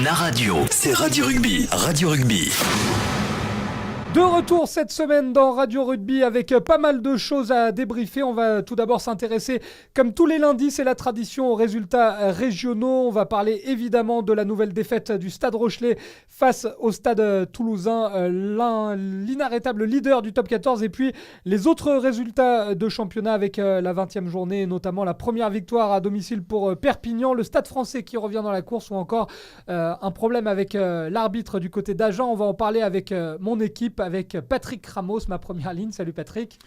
Na Radio, c'est Radio Rugby. Radio Rugby. De retour cette semaine dans Radio Rugby avec pas mal de choses à débriefer. On va tout d'abord s'intéresser, comme tous les lundis, c'est la tradition, aux résultats régionaux. On va parler évidemment de la nouvelle défaite du Stade Rochelais face au Stade Toulousain, l'inarrêtable leader du top 14. Et puis les autres résultats de championnat avec la 20e journée, notamment la première victoire à domicile pour Perpignan, le Stade Français qui revient dans la course ou encore un problème avec l'arbitre du côté d'Agen. On va en parler avec mon équipe, avec Patrick Ramos, ma première ligne. Salut Patrick.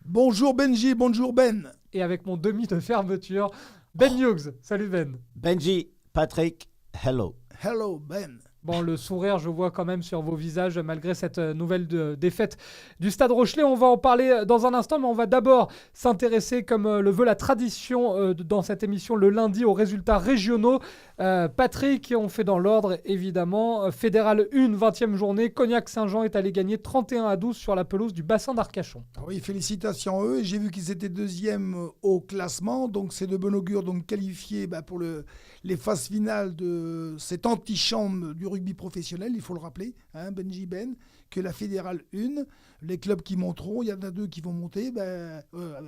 Bonjour Benji, bonjour Ben. Et avec mon demi de fermeture, Ben Hughes. Salut Ben. Benji, Patrick, hello. Hello Ben. Bon, le sourire, je vois quand même sur vos visages, malgré cette nouvelle défaite du Stade Rochelais. On va en parler dans un instant, mais on va d'abord s'intéresser, comme le veut la tradition dans cette émission, le lundi, aux résultats régionaux. Patrick, on fait dans l'ordre, évidemment. Fédéral 1, 20e journée. Cognac-Saint-Jean est allé gagner 31-12 sur la pelouse du bassin d'Arcachon. Oui, félicitations à eux. J'ai vu qu'ils étaient deuxièmes au classement, donc c'est de bon augure, donc qualifiés pour les phases finales de cette antichambre du rugby professionnel, il faut le rappeler, Benji Ben, que la Fédérale 1, les clubs qui monteront, il y en a 2 qui vont monter,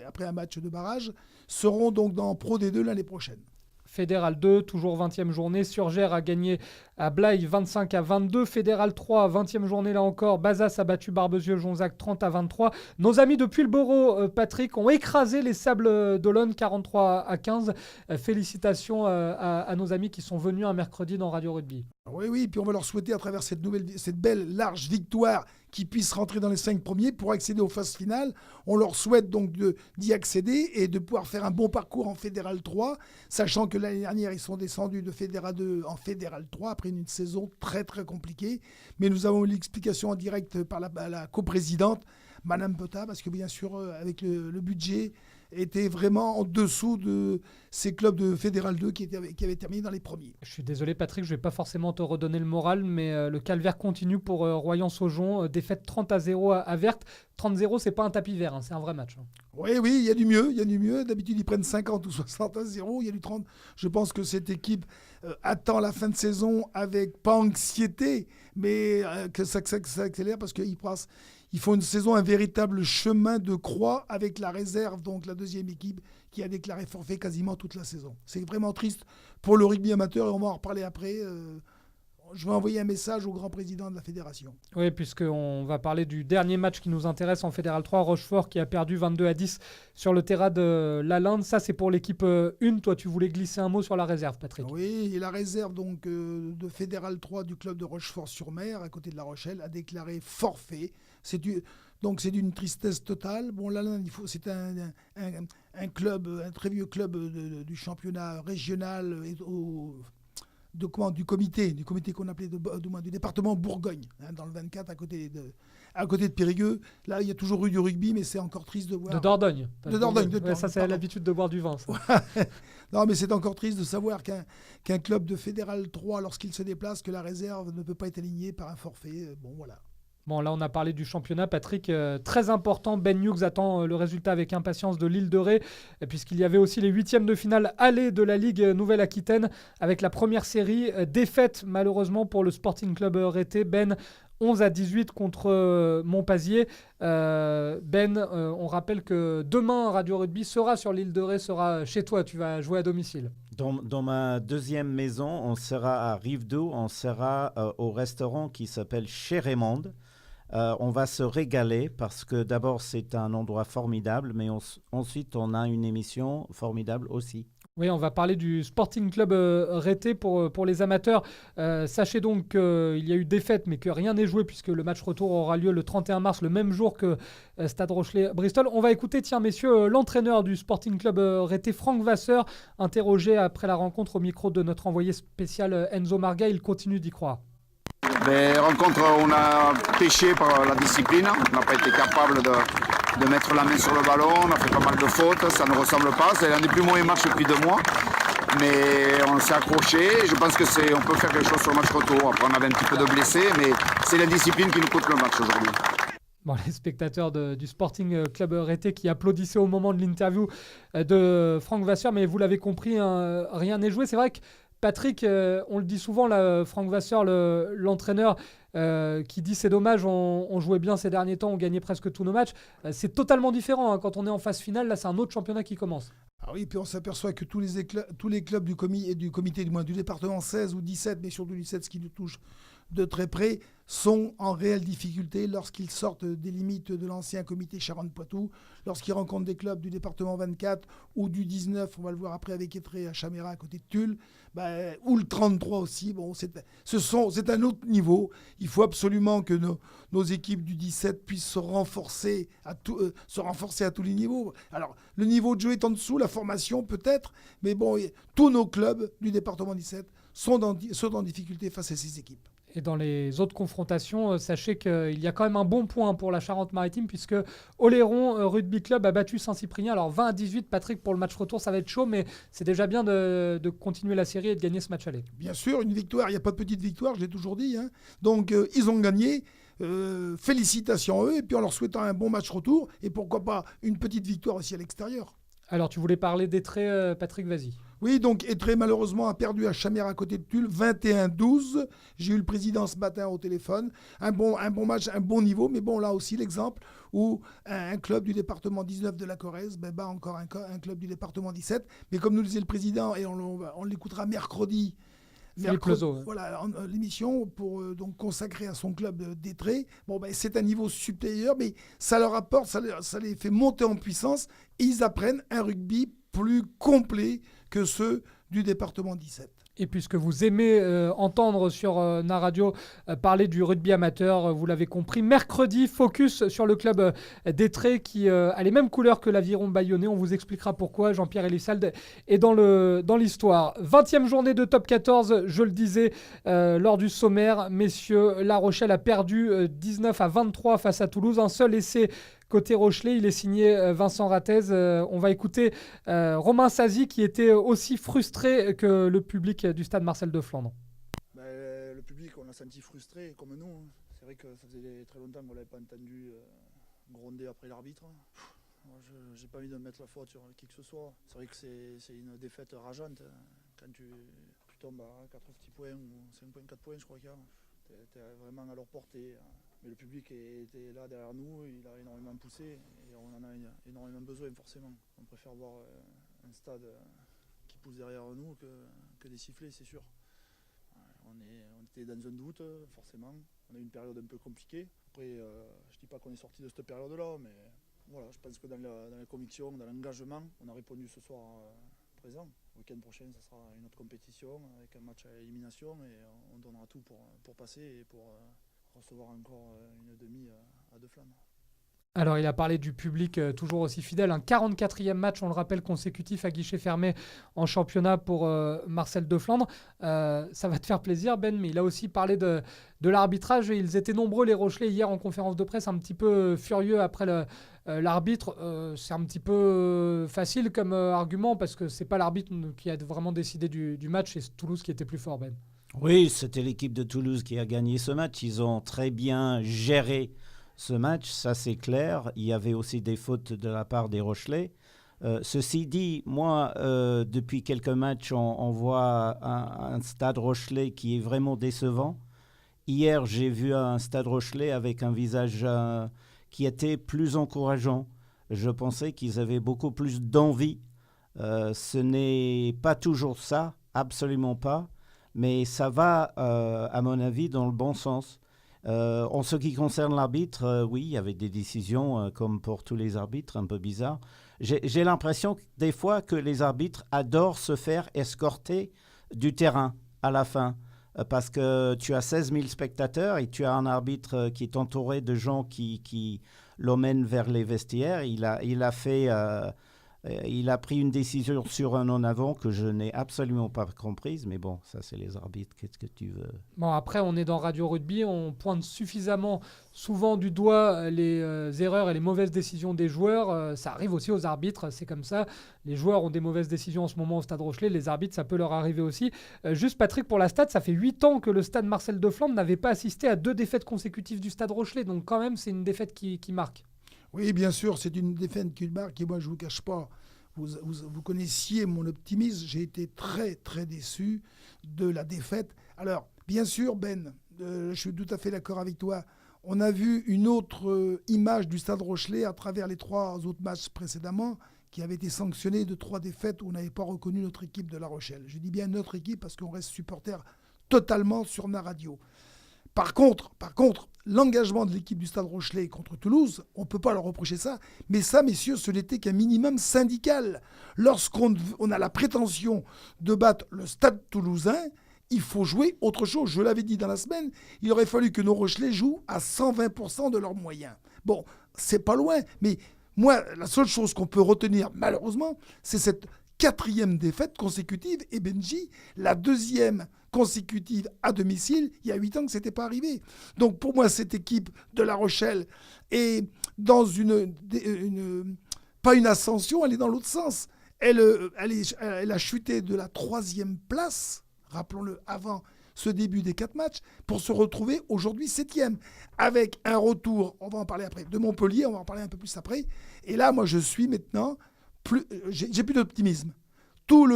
après un match de barrage, seront donc dans Pro D2 l'année prochaine. Fédéral 2, toujours 20e journée. Surgères a gagné à Blaye 25-22. Fédéral 3, 20e journée là encore. Bazas a battu Barbezieux-Jonzac 30-23. Nos amis de Puylleboro, Patrick, ont écrasé les Sables d'Olonne 43-15. Félicitations à nos amis qui sont venus un mercredi dans Radio Rugby. Oui, puis on va leur souhaiter à travers cette belle, large victoire qu'ils puissent rentrer dans les 5 premiers pour accéder aux phases finales. On leur souhaite donc d'y accéder et de pouvoir faire un bon parcours en Fédéral 3, sachant que l'année dernière, ils sont descendus de Fédéral 2 en Fédéral 3 après une saison très très compliquée. Mais nous avons eu l'explication en direct par la coprésidente, Madame Peta, parce que bien sûr, avec le budget, était vraiment en dessous de ces clubs de Fédéral 2 qui avaient terminé dans les premiers. Je suis désolé Patrick, je ne vais pas forcément te redonner le moral, mais le calvaire continue pour Royan-Saujon. Défaite 30-0 à Verte. 30-0, c'est pas un tapis vert, c'est un vrai match. Oui, il y a du mieux. D'habitude, ils prennent 50 ou 60-0. Il y a du 30. Je pense que cette équipe attend la fin de saison avec, pas anxiété, mais que ça accélère parce qu'ils font une saison, un véritable chemin de croix avec la réserve, donc la deuxième équipe qui a déclaré forfait quasiment toute la saison. C'est vraiment triste pour le rugby amateur et on va en reparler après. Je vais envoyer un message au grand président de la fédération. Oui, puisqu'on va parler du dernier match qui nous intéresse en Fédéral 3, Rochefort qui a perdu 22-10 sur le terrain de Lalande. Ça, c'est pour l'équipe 1. Toi, tu voulais glisser un mot sur la réserve, Patrick. Oui, et la réserve donc, de Fédéral 3 du club de Rochefort-sur-Mer, à côté de La Rochelle, a déclaré forfait. Donc c'est d'une tristesse totale. Bon, Lalande, c'est un club, un très vieux club du championnat régional du comité qu'on appelait du département Bourgogne, dans le 24 à côté de Périgueux. Là, il y a toujours eu du rugby, mais c'est encore triste de voir. De Dordogne. Ça, c'est pardon. l'habitude de boire du vin. Ça. Non, mais c'est encore triste de savoir qu'un club de Fédéral 3, lorsqu'il se déplace, que la réserve ne peut pas être alignée par un forfait. Bon, voilà. Bon, là, on a parlé du championnat. Patrick, très important. Ben Hughes attend le résultat avec impatience de l'île de Ré, puisqu'il y avait aussi les 8e de finale aller de la Ligue Nouvelle-Aquitaine avec la première série. Défaite, malheureusement, pour le Sporting Club Rété. Ben, 11-18 contre Montpazier. On rappelle que demain, Radio Rugby sera sur l'île de Ré, sera chez toi. Tu vas jouer à domicile. Dans ma deuxième maison, on sera à Rive-d'Eau. On sera au restaurant qui s'appelle Chez Raymond. On va se régaler parce que d'abord, c'est un endroit formidable, mais ensuite, on a une émission formidable aussi. Oui, on va parler du Sporting Club Rété pour les amateurs. Sachez donc qu'il y a eu défaite, mais que rien n'est joué puisque le match retour aura lieu le 31 mars, le même jour que Stade Rochelais-Bristol. On va écouter, messieurs, l'entraîneur du Sporting Club Rété, Franck Vasseur, interrogé après la rencontre au micro de notre envoyé spécial Enzo Marga. Il continue d'y croire. Des rencontres où on a péché par la discipline, on n'a pas été capable de mettre la main sur le ballon, on a fait pas mal de fautes, ça ne ressemble pas, c'est l'un des plus mauvais matchs depuis 2 mois, mais on s'est accroché, je pense on peut faire quelque chose sur le match retour, après on avait un petit peu de blessés, mais c'est l'indiscipline qui nous coûte le match aujourd'hui. Bon, les spectateurs du Sporting Club Rété qui applaudissaient au moment de l'interview de Franck Vasseur, mais vous l'avez compris, rien n'est joué. C'est vrai que Patrick, on le dit souvent, là, Franck Vasseur, l'entraîneur, qui dit c'est dommage, on jouait bien ces derniers temps, on gagnait presque tous nos matchs. C'est totalement différent, hein. Quand on est en phase finale, là c'est un autre championnat qui commence. Ah oui, puis on s'aperçoit que tous les clubs du comité, du département 16 ou 17, mais surtout 17, ce qui nous touche de très près, sont en réelle difficulté lorsqu'ils sortent des limites de l'ancien comité Charente-Poitou, lorsqu'ils rencontrent des clubs du département 24 ou du 19, on va le voir après avec Étré à Chaméra à côté de Tulle, ou le 33 aussi. Bon, c'est un autre niveau. Il faut absolument que nos équipes du 17 puissent se renforcer à tous les niveaux. Alors, le niveau de jeu est en dessous, la formation peut-être, mais bon, tous nos clubs du département 17 sont en difficulté face à ces équipes. Et dans les autres confrontations, sachez qu'il y a quand même un bon point pour la Charente-Maritime, puisque Oléron Rugby Club a battu Saint-Cyprien. Alors 20-18, Patrick, pour le match retour, ça va être chaud, mais c'est déjà bien de continuer la série et de gagner ce match aller. Bien sûr, une victoire, il n'y a pas de petite victoire, je l'ai toujours dit, hein. Donc ils ont gagné, félicitations à eux, et puis en leur souhaitant un bon match retour, et pourquoi pas une petite victoire aussi à l'extérieur. Alors tu voulais parler d'Étré, Patrick, vas-y. Oui, donc Étré malheureusement a perdu à Chaméra à côté de Tulle, 21-12. J'ai eu le président ce matin au téléphone. Un bon match, un bon niveau, mais bon, là aussi l'exemple où un club du département 19 de la Corrèze bat encore un club du département 17. Mais comme nous le disait le président, et on l'écoutera mercredi, voilà, l'émission pour donc consacrée à son club d'Étré. Bon, c'est un niveau supérieur, mais ça leur apporte, ça les fait monter en puissance et ils apprennent un rugby plus complet que ceux du département 17. Et puisque vous aimez entendre sur Na Radio parler du rugby amateur, vous l'avez compris, mercredi, focus sur le club d'Étré qui a les mêmes couleurs que l'Aviron Bayonnais. On vous expliquera pourquoi. Jean-Pierre Elissalde est dans l'histoire. 20e journée de top 14, je le disais lors du sommaire. Messieurs, La Rochelle a perdu 19-23 face à Toulouse. Un seul essai côté Rochelais, il est signé Vincent Rattez. On va écouter Romain Sazi qui était aussi frustré que le public du stade Marcel de Flandre. Le public, on l'a senti frustré comme nous. Hein. C'est vrai que ça faisait très longtemps qu'on ne l'avait pas entendu gronder après l'arbitre. Moi, je n'ai pas envie de mettre la faute sur qui que ce soit. C'est vrai que c'est une défaite rageante. Quand tu tombes à 4 petits points ou 5 points, 4 points, je crois qu'il y a. Tu es vraiment à leur portée. Mais le public était là derrière nous, il a énormément poussé et on en a énormément besoin forcément. On préfère voir un stade qui pousse derrière nous que des sifflets, c'est sûr. On était dans un doute, forcément. On a eu une période un peu compliquée. Après, je ne dis pas qu'on est sorti de cette période-là, mais voilà, je pense que dans la conviction, dans l'engagement, on a répondu ce soir présent. Le week-end prochain, ça sera une autre compétition avec un match à élimination et on donnera tout pour passer et pour recevoir encore une demi à Deux Flandres. Alors, il a parlé du public toujours aussi fidèle. Un 44e match, on le rappelle, consécutif à guichet fermé en championnat pour Marcel de Flandre. Ça va te faire plaisir, Ben, mais il a aussi parlé de l'arbitrage. Ils étaient nombreux, les Rochelais, hier en conférence de presse, un petit peu furieux après l'arbitre. C'est un petit peu facile comme argument parce que c'est pas l'arbitre qui a vraiment décidé du match, c'est Toulouse qui était plus fort, Ben. Oui, c'était l'équipe de Toulouse qui a gagné ce match. Ils ont très bien géré ce match, ça c'est clair. Il y avait aussi des fautes de la part des Rochelais. Ceci dit, moi, depuis quelques matchs, on voit un stade Rochelais qui est vraiment décevant. Hier, j'ai vu un stade Rochelais avec un visage qui était plus encourageant. Je pensais qu'ils avaient beaucoup plus d'envie. Ce n'est pas toujours ça, absolument pas. Mais ça va, à mon avis, dans le bon sens. En ce qui concerne l'arbitre, oui, il y avait des décisions, comme pour tous les arbitres, un peu bizarres. J'ai l'impression des fois que les arbitres adorent se faire escorter du terrain à la fin. Parce que tu as 16 000 spectateurs et tu as un arbitre qui est entouré de gens qui l'emmènent vers les vestiaires. Il a pris une décision sur un en avant que je n'ai absolument pas comprise, mais bon, ça c'est les arbitres, qu'est-ce que tu veux? Bon, après, on est dans Radio Rugby, on pointe suffisamment souvent du doigt les erreurs et les mauvaises décisions des joueurs. Ça arrive aussi aux arbitres, c'est comme ça. Les joueurs ont des mauvaises décisions en ce moment au Stade Rochelais, les arbitres, ça peut leur arriver aussi. Juste Patrick, pour la Stade, ça fait 8 ans que le Stade Marcel de Flandre n'avait pas assisté à 2 défaites consécutives du Stade Rochelais, donc quand même, c'est une défaite qui marque. Oui, bien sûr, c'est une défaite qui marque et moi, je ne vous cache pas. vous connaissiez mon optimisme. J'ai été très, très déçu de la défaite. Alors, bien sûr, Ben, je suis tout à fait d'accord avec toi. On a vu une autre image du Stade Rochelais à travers les 3 autres matchs précédemment qui avaient été sanctionnés de 3 défaites où on n'avait pas reconnu notre équipe de La Rochelle. Je dis bien notre équipe parce qu'on reste supporter totalement sur ma radio. Par contre, l'engagement de l'équipe du Stade Rochelais contre Toulouse, on ne peut pas leur reprocher ça. Mais ça, messieurs, ce n'était qu'un minimum syndical. Lorsqu'on a la prétention de battre le Stade toulousain, il faut jouer autre chose. Je l'avais dit dans la semaine, il aurait fallu que nos Rochelais jouent à 120% de leurs moyens. Bon, c'est pas loin, mais moi, la seule chose qu'on peut retenir, malheureusement, c'est cette 4e défaite consécutive. Et Benji, la 2e consécutive à domicile, il y a 8 ans que ce n'était pas arrivé. Donc pour moi, cette équipe de La Rochelle est dans pas une ascension, elle est dans l'autre sens. Elle a chuté de la 3e place, rappelons-le, avant ce début des 4 matchs, pour se retrouver aujourd'hui 7e, avec un retour, on va en parler après, de Montpellier, on va en parler un peu plus après. Et là, moi, je suis maintenant, j'ai plus d'optimisme. Tout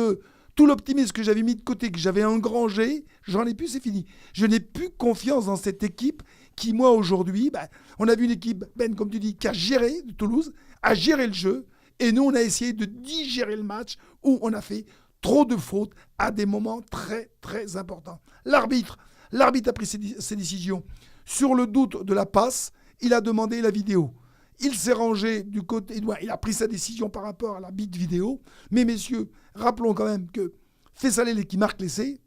l'optimisme que j'avais mis de côté, que j'avais engrangé, j'en ai plus, c'est fini. Je n'ai plus confiance dans cette équipe qui, moi, aujourd'hui, on a vu une équipe, Ben, comme tu dis, qui a géré de Toulouse, a géré le jeu, et nous, on a essayé de digérer le match où on a fait trop de fautes à des moments très, très importants. L'arbitre a pris ses décisions. Sur le doute de la passe, il a demandé la vidéo. Il s'est rangé du côté, il a pris sa décision par rapport à l'arbitre vidéo. Mais messieurs, rappelons quand même que Fessalé qui marque l'essai,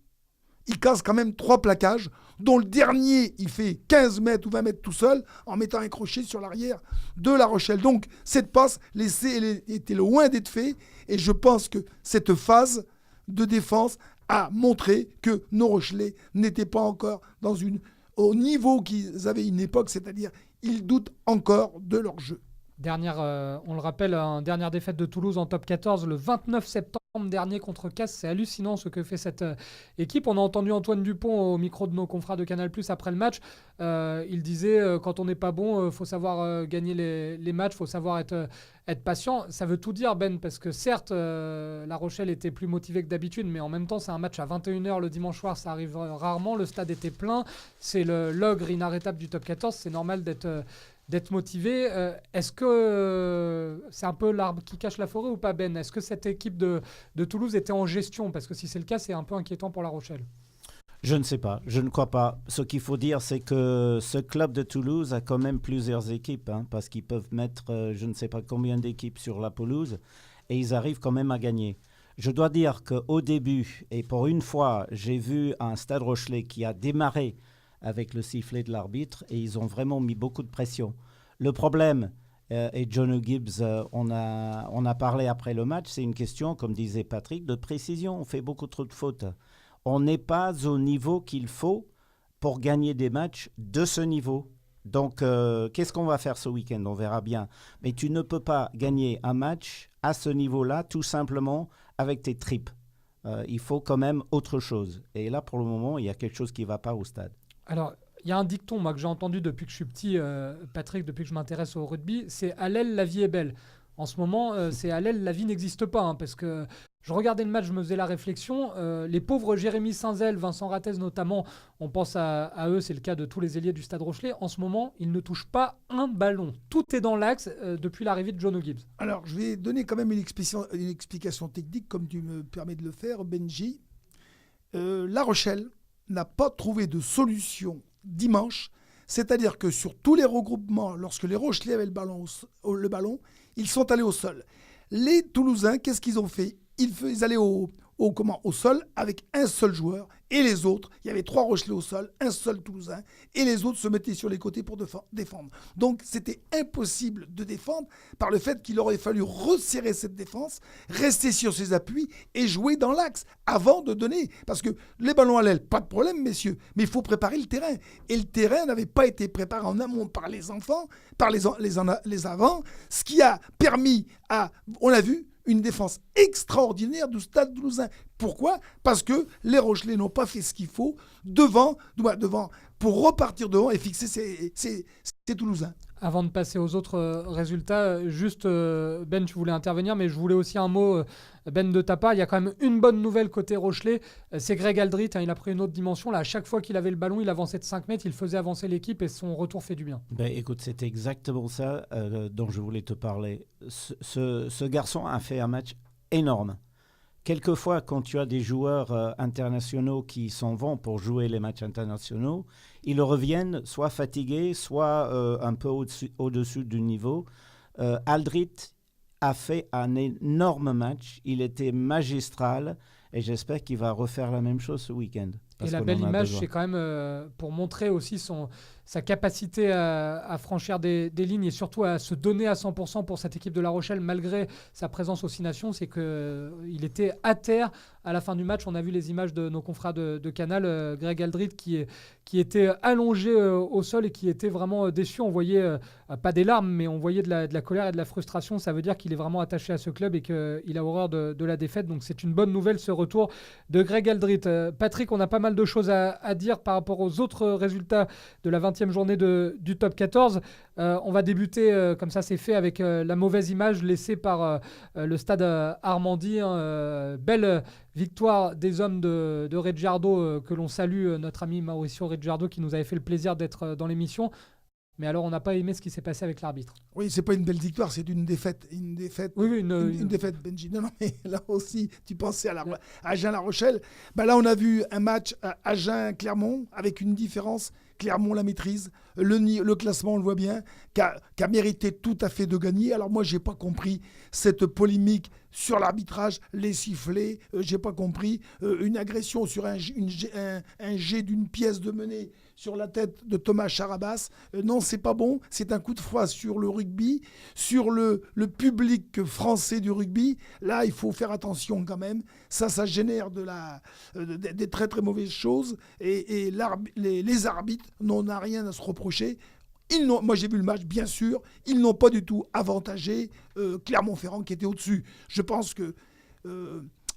il casse quand même 3 plaquages, dont le dernier, il fait 15 mètres ou 20 mètres tout seul, en mettant un crochet sur l'arrière de La Rochelle. Donc, cette passe, l'essai était loin d'être fait. Et je pense que cette phase de défense a montré que nos Rochelais n'étaient pas encore au niveau qu'ils avaient une époque, c'est-à-dire ils doutent encore de leur jeu. On le rappelle, dernière défaite de Toulouse en top 14 le 29 septembre dernier contre Castres. C'est hallucinant ce que fait cette équipe. On a entendu Antoine Dupont au micro de nos confrères de Canal+ après le match. Il disait quand on n'est pas bon, faut savoir gagner les matchs, faut savoir être patient. Ça veut tout dire, Ben, parce que certes, La Rochelle était plus motivée que d'habitude, mais en même temps, c'est un match à 21h le dimanche soir, ça arrive rarement. Le stade était plein. C'est l'ogre inarrêtable du top 14. C'est normal d'être motivé. Est-ce que c'est un peu l'arbre qui cache la forêt ou pas, Ben? Est-ce que cette équipe de Toulouse était en gestion? Parce que si c'est le cas, c'est un peu inquiétant pour La Rochelle. Je ne sais pas, je ne crois pas. Ce qu'il faut dire, c'est que ce club de Toulouse a quand même plusieurs équipes, parce qu'ils peuvent mettre je ne sais pas combien d'équipes sur la pelouse, et ils arrivent quand même à gagner. Je dois dire qu'au début, et pour une fois, j'ai vu un Stade Rochelais qui a démarré avec le sifflet de l'arbitre, et ils ont vraiment mis beaucoup de pression. Le problème, et John Gibbs, on a parlé après le match, c'est une question, comme disait Patrick, de précision. On fait beaucoup trop de fautes. On n'est pas au niveau qu'il faut pour gagner des matchs de ce niveau. Donc, qu'est-ce qu'on va faire ce week-end? On verra bien. Mais tu ne peux pas gagner un match à ce niveau-là, tout simplement avec tes tripes. Il faut quand même autre chose. Et là, pour le moment, il y a quelque chose qui ne va pas au stade. Alors, il y a un dicton moi, que j'ai entendu depuis que je suis petit, Patrick, depuis que je m'intéresse au rugby, c'est « à l'aile, la vie est belle ». En ce moment, c'est « à l'aile, la vie n'existe pas », parce que je regardais le match, je me faisais la réflexion. Les pauvres Jérémy Saint-Zel, Vincent Rattez notamment, on pense à eux, c'est le cas de tous les ailiers du Stade Rochelais. En ce moment, ils ne touchent pas un ballon. Tout est dans l'axe depuis l'arrivée de John Gibbs. Alors, je vais donner quand même une explication technique, comme tu me permets de le faire, Benji. La Rochelle n'a pas trouvé de solution dimanche, c'est-à-dire que sur tous les regroupements, lorsque les Rochelais avaient le ballon, ils sont allés au sol. Les Toulousains, qu'est-ce qu'ils ont fait? Ils allaient au sol avec un seul joueur, et les autres, il y avait 3 Rochelais au sol, un seul Toulousain, et les autres se mettaient sur les côtés pour défendre. Donc c'était impossible de défendre par le fait qu'il aurait fallu resserrer cette défense, rester sur ses appuis et jouer dans l'axe avant de donner. Parce que les ballons à l'aile, pas de problème, messieurs, mais il faut préparer le terrain. Et le terrain n'avait pas été préparé en amont par les enfants, par les avants, ce qui a permis on a vu, une défense extraordinaire du Stade Toulousain. Pourquoi ? Parce que les Rochelais n'ont pas fait ce qu'il faut devant, pour repartir devant et fixer ces Toulousains. Avant de passer aux autres résultats, juste Ben, tu voulais intervenir, mais je voulais aussi un mot, Ben, de ta part. Il y a quand même une bonne nouvelle côté Rochelais, c'est Greg Aldrit, il a pris une autre dimension. Là, à chaque fois qu'il avait le ballon, il avançait de 5 mètres, il faisait avancer l'équipe et son retour fait du bien. Écoute, c'est exactement ça dont je voulais te parler. Ce garçon a fait un match énorme. Quelquefois, quand tu as des joueurs internationaux qui s'en vont pour jouer les matchs internationaux, ils reviennent soit fatigués, soit un peu au-dessus du niveau. Aldrit a fait un énorme match. Il était magistral et j'espère qu'il va refaire la même chose ce week-end. Et la belle image, c'est quand même pour montrer aussi sa capacité à franchir des lignes et surtout à se donner à 100% pour cette équipe de La Rochelle, malgré sa présence aux 6 Nations. C'est qu'il était à terre à la fin du match. On a vu les images de nos confrères de Canal, Greg Aldrit qui était allongé au sol et qui était vraiment déçu. On voyait, pas des larmes, mais on voyait de la colère et de la frustration. Ça veut dire qu'il est vraiment attaché à ce club et qu'il a horreur de la défaite. Donc c'est une bonne nouvelle, ce retour de Greg Aldrit. Patrick, on a pas mal de choses à dire par rapport aux autres résultats de la 20e journée du top 14. On va débuter, comme ça c'est fait, avec la mauvaise image laissée par le stade Armandie. Belle victoire des hommes de Reggiardo, que l'on salue, notre ami Mauricio Reggiardo qui nous avait fait le plaisir d'être dans l'émission. Mais alors, on n'a pas aimé ce qui s'est passé avec l'arbitre. Oui, c'est pas une belle victoire, c'est une défaite. Une défaite, oui, une défaite, Benji. Non, mais là aussi, tu pensais à Agen-La Rochelle. Là, on a vu un match à Agen-Clermont avec une différence. Clermont la maîtrise. Le classement, on le voit bien, qui a mérité tout à fait de gagner. Alors moi, j'ai pas compris cette polémique sur l'arbitrage, les sifflets. J'ai pas compris une agression sur un jet d'une pièce de menée sur la tête de Thomas Charabas. Non, c'est pas bon. C'est un coup de froid sur le rugby, sur le public français du rugby. Là, il faut faire attention quand même. Ça génère des très très mauvaises choses. Et les arbitres n'en ont rien à se reprocher. Moi, j'ai vu le match, bien sûr. Ils n'ont pas du tout avantagé Clermont-Ferrand qui était au-dessus. Je pense que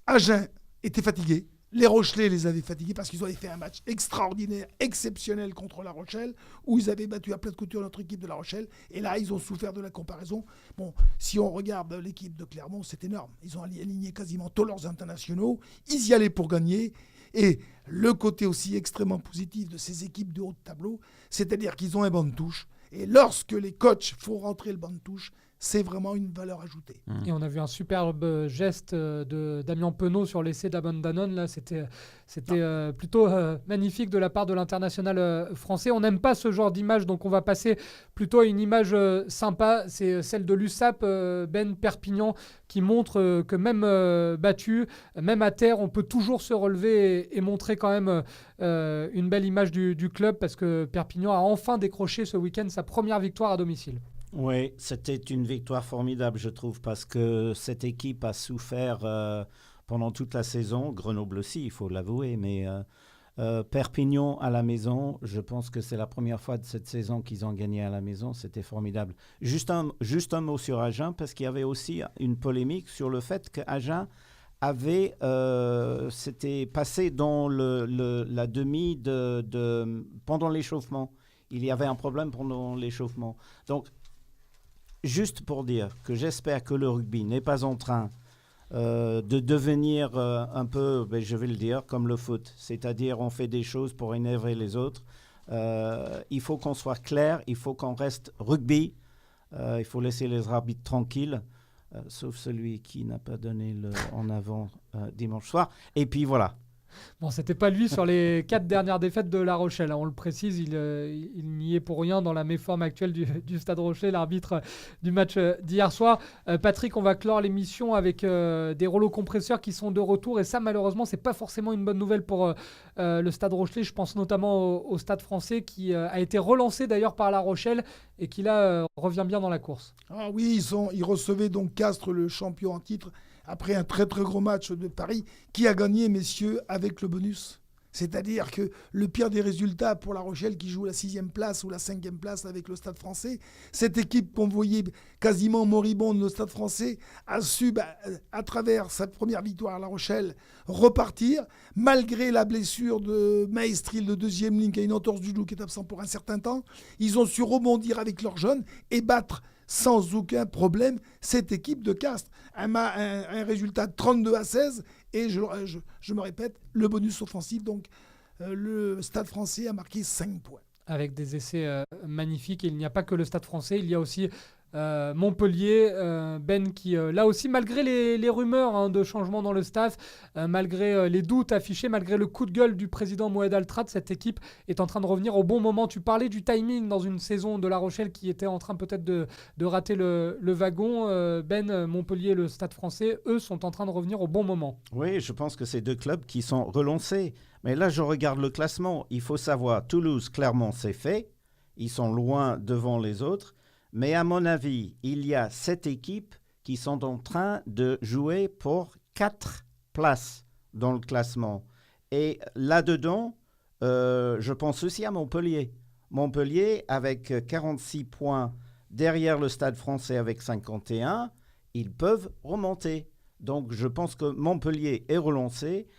Agen était fatigué. Les Rochelais les avaient fatigués parce qu'ils avaient fait un match extraordinaire, exceptionnel contre La Rochelle, où ils avaient battu à plat de couture notre équipe de La Rochelle. Et là, ils ont souffert de la comparaison. Bon, si on regarde l'équipe de Clermont, c'est énorme. Ils ont aligné quasiment tous leurs internationaux. Ils y allaient pour gagner. Et le côté aussi extrêmement positif de ces équipes de haut de tableau, c'est-à-dire qu'ils ont un banc de touche. Et lorsque les coachs font rentrer le banc de touche, c'est vraiment une valeur ajoutée. Et on a vu un superbe geste de Damien Penaud sur l'essai d'Amon Danone. Là, c'était plutôt magnifique de la part de l'international français. On n'aime pas ce genre d'image, donc on va passer plutôt à une image sympa. C'est celle de l'USAP Ben Perpignan, qui montre que même battu, même à terre, on peut toujours se relever et montrer quand même une belle image du club, parce que Perpignan a enfin décroché ce week-end sa première victoire à domicile. Oui, c'était une victoire formidable, je trouve, parce que cette équipe a souffert pendant toute la saison. Grenoble aussi, il faut l'avouer, mais Perpignan à la maison, je pense que c'est la première fois de cette saison qu'ils ont gagné à la maison. C'était formidable. Juste un mot sur Agen, parce qu'il y avait aussi une polémique sur le fait qu'Agen s'était passé dans la demi pendant l'échauffement. Il y avait un problème pendant l'échauffement. Donc, juste pour dire que j'espère que le rugby n'est pas en train de devenir un peu, je vais le dire, comme le foot. C'est-à-dire, on fait des choses pour énerver les autres. Il faut qu'on soit clair, il faut qu'on reste rugby. Il faut laisser les arbitres tranquilles, sauf celui qui n'a pas donné le en avant dimanche soir. Et puis voilà. Bon, c'était pas lui sur les 4 dernières défaites de La Rochelle. On le précise, il n'y est pour rien dans la méforme actuelle du Stade Rochelet, l'arbitre du match d'hier soir. Patrick, on va clore l'émission avec des rouleaux compresseurs qui sont de retour. Et ça, malheureusement, c'est pas forcément une bonne nouvelle pour le Stade Rochelet. Je pense notamment au Stade français qui a été relancé d'ailleurs par La Rochelle et qui là revient bien dans la course. Ah oui, ils recevaient donc Castres, le champion en titre, après un très très gros match de Paris, qui a gagné, messieurs, avec le bonus. C'est-à-dire que le pire des résultats pour La Rochelle qui joue la 6e place ou la 5e place avec le Stade français, cette équipe qu'on voyait quasiment moribonde, le Stade français, a su, à travers sa première victoire à La Rochelle, repartir, malgré la blessure de Maestril de deuxième ligne qui a une entorse du genou qui est absent pour un certain temps. Ils ont su rebondir avec leurs jeunes et battre sans aucun problème cette équipe de Castres. Un résultat de 32-16 et je me répète, le bonus offensif, donc le Stade français a marqué 5 points. Avec des essais magnifiques. Et il n'y a pas que le Stade français, il y a aussi Montpellier, Ben, qui là aussi, malgré les rumeurs de changement dans le staff, malgré les doutes affichés, malgré le coup de gueule du président Moed Altrad, cette équipe est en train de revenir au bon moment. Tu parlais du timing dans une saison de La Rochelle qui était en train peut-être de rater le wagon. Ben, Montpellier, le Stade français, eux sont en train de revenir au bon moment. Oui, je pense que c'est deux clubs qui sont relancés. Mais là, je regarde le classement. Il faut savoir, Toulouse, Clermont, c'est fait. Ils sont loin devant les autres. Mais à mon avis, il y a 7 équipes qui sont en train de jouer pour 4 places dans le classement. Et là-dedans, je pense aussi à Montpellier. Montpellier, avec 46 points derrière le Stade français avec 51, ils peuvent remonter. Donc, je pense que Montpellier est relancé.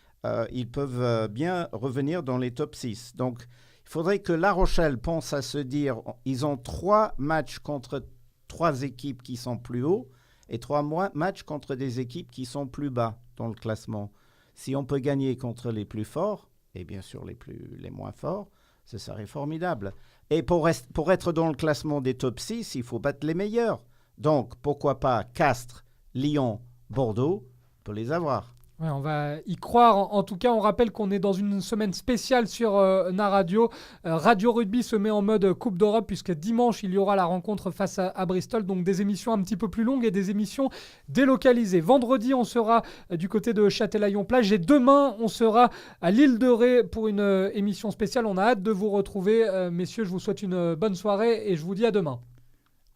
Ils peuvent bien revenir dans les top 6. Donc, il faudrait que La Rochelle pense à se dire, ils ont 3 matchs contre 3 équipes qui sont plus hauts et 3 matchs contre des équipes qui sont plus bas dans le classement. Si on peut gagner contre les plus forts, et bien sûr les moins forts, ce serait formidable. Et pour être dans le classement des top 6, il faut battre les meilleurs. Donc, pourquoi pas Castres, Lyon, Bordeaux, on peut les avoir. Ouais, on va y croire. En tout cas, on rappelle qu'on est dans une semaine spéciale sur NARadio. Radio Rugby se met en mode Coupe d'Europe puisque dimanche, il y aura la rencontre face à Bristol. Donc des émissions un petit peu plus longues et des émissions délocalisées. Vendredi, on sera du côté de Châtelaillon-Plage et demain, on sera à l'île de Ré pour une émission spéciale. On a hâte de vous retrouver. Messieurs, je vous souhaite une bonne soirée et je vous dis à demain.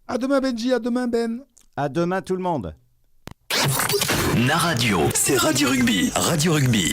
À demain Benji, à demain Ben. À demain tout le monde. NARadio, c'est Radio Rugby. Radio Rugby.